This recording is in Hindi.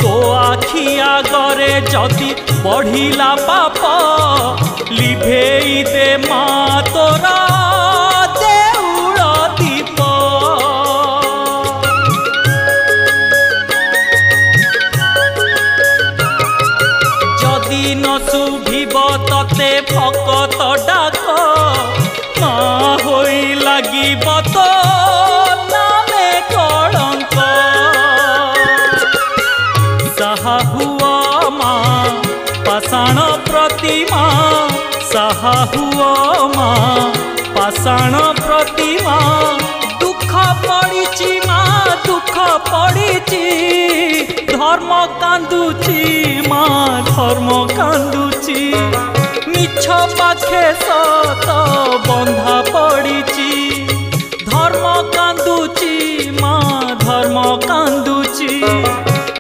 तो आखि आगरे जदि बढ़िला पाप लिभेई दे माँ तोरा देउल दीप। जदि न शुभिब तते भकत डाक माँ होई लागिब तो नामे कलंक। साहा हुआ माँ पाषाण प्रतिमा, साहा हुआ माँ पाषाण प्रतिमा। दुख पड़िची माँ दुख पड़िची, धर्म कांदुची माँ धर्म कांदुची। मिछ पाखे सत बंधा पड़िची, धर्म कांदुची माँ धर्म कांदुची।